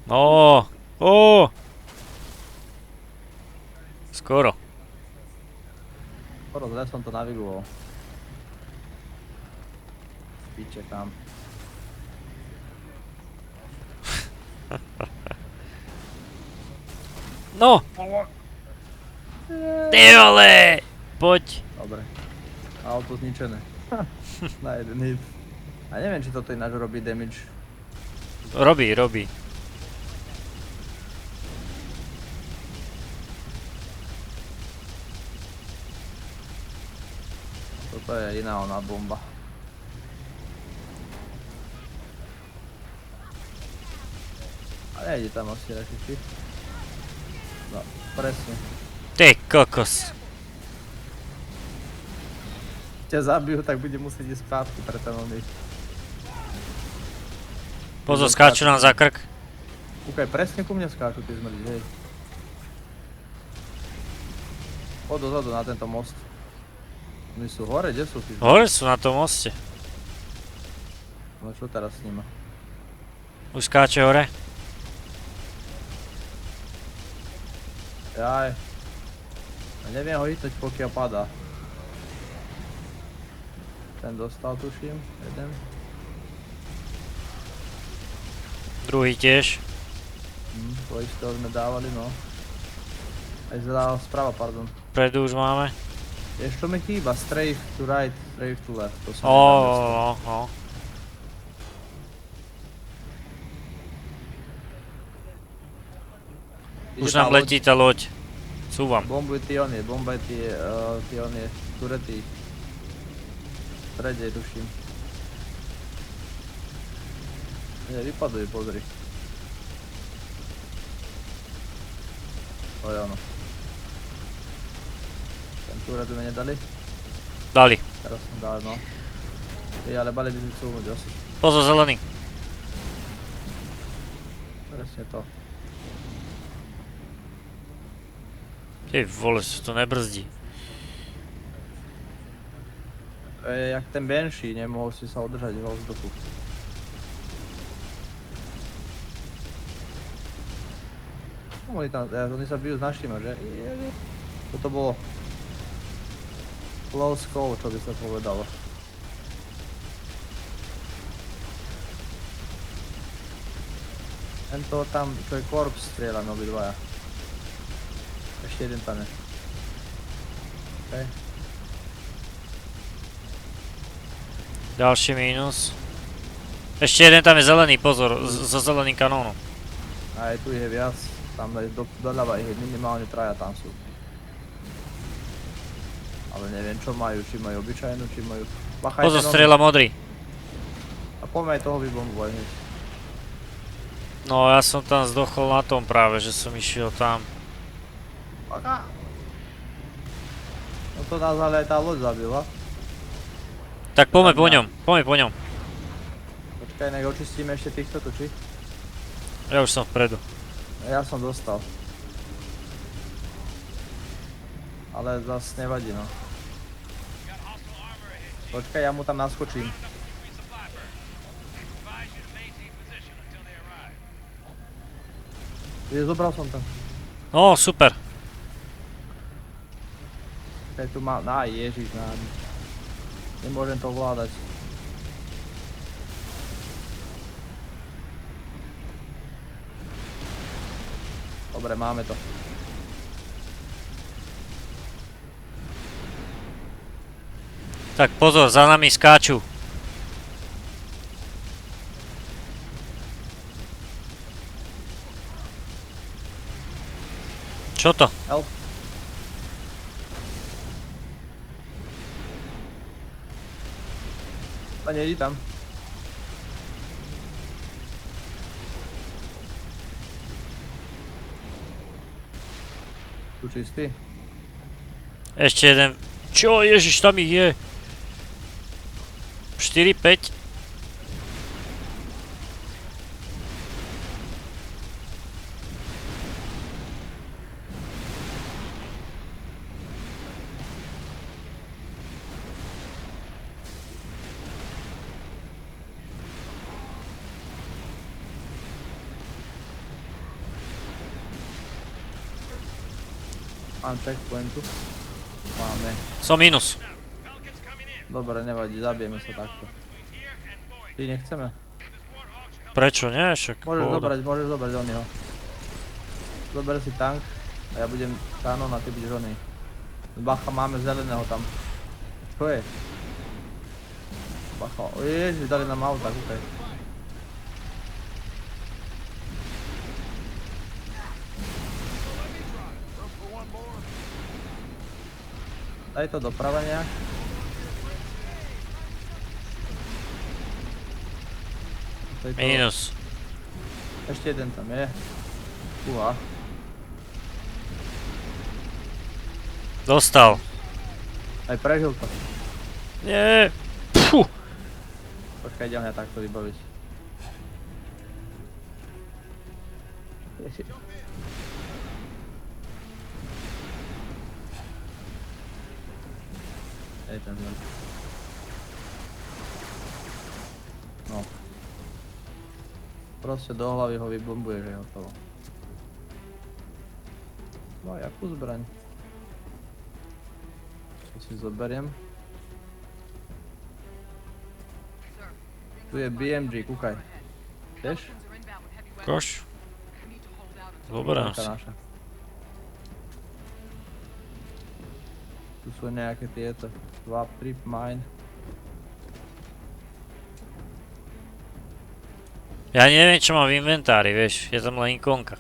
No, ó, skoro. Skoro zle som to navigoval. Piče kam. No, ty vole, poď. Dobre. Auto zničené. Na jeden hit. A neviem, či toto ináč robí damage. Robí, robí. Toto je iná ona bomba. A nejde tam asi rešiči. No, presne. Ty kokos. Ťa zabijú, tak bude musieť ísť spátky pre ten oný. Pozor, skáču nám za krk. Kúkaj, presne ku mne skáču tí zmrdi, hej. Poď dozadu na tento most. Oni sú hore, kde sú tí? Hore sú na tom moste. No čo teraz s nima? Už skáče hore. Jaj. A neviem ho hitnúť, pokiaľ padá. Ten dostal, tuším, jeden. Druhý tiež. To istého sme dávali, no. Aj sprava, pardon. Predu už máme. Vieš, čo mi chýba? Strafe to right, strafe to left. To som Ó. Už nám letí tá loď. Cúvam. Bombuj tie onie, bombaj tie onie, turety. V strede, tuším. Nie, vypadujú, pozri. To je ono. Ten turet by mi nedali? Dali. Teraz som dal, no. Ale mali by si cúvnuť asi. Pozor, zelený. Presne to. Ty vole, sa to nebrzdí. To je jak ten Banshee, nemohol si sa udržať vo vzduchu. Oni sa bijú s našima, že? Toto bolo close call, čo by sa povedalo. Tento tam, čo je korps, strieľame obidvaja. Ešte jeden tam je. Okej. Ďalší mínus. Ešte jeden tam je zelený, pozor, so zeleným kanónom. Aj tu je viac, tam doľava ich je minimálne traja tam sú. Ale neviem čo majú, či majú obyčajnú, či majú... Bachajte Pozor, strieľa modrý. A poďme aj toho vybombovať hneď. No ja som tam zdochol na tom práve, že som išiel tam. Bacha! No to nás ale aj tá loď zabila. Tak poďme po ňom. Počkaj, nech očistíme ešte týchto tu, či? Ja už som vpredu. Ja som dostal. Ale zas nevadí, no. Počkaj, ja mu tam naskočím. Zobral som tam. No, super. Počkaj, tu má... Ježiš, nemôžem to ovládať. Dobre, máme to. Tak pozor, za nami skáču. Čo to? Help. A nejdi tam. Tu čistý. Ešte jeden. Čo, ježiš, tam ich je. 4, 5. Mám checkpointu. Máme. Som minus. Dobre, nevadí, zabijeme sa takto. Ty nechceme. Prečo nie? Však pohoda. Môžeš zobrať onyho. Zober si tank a ja budem kanon a ty budeš oný. Bacha, máme zeleného tam. Čo je? Bacha, ježiš, dali nám auta, kúkaj. Daj to doprava nejak. Minus. Ešte jeden tam je. Uha. Dostal. Aj prežil to. Nie. Pfu. Počkaj, idem ja takto vybaviť. Ježiš. Ej, ten zem. No. Proste do hlavy ho vybombuješ, je hotovo. No, jakú zbraň? To si zoberiem. Tu je BMG, kúkaj. Vieš? Koš. Zoberám si. Naša. Tu sú nejaké tieto. Swap, trip, mine. Ja neviem čo mám v inventári, vieš. Je tam len ikonka.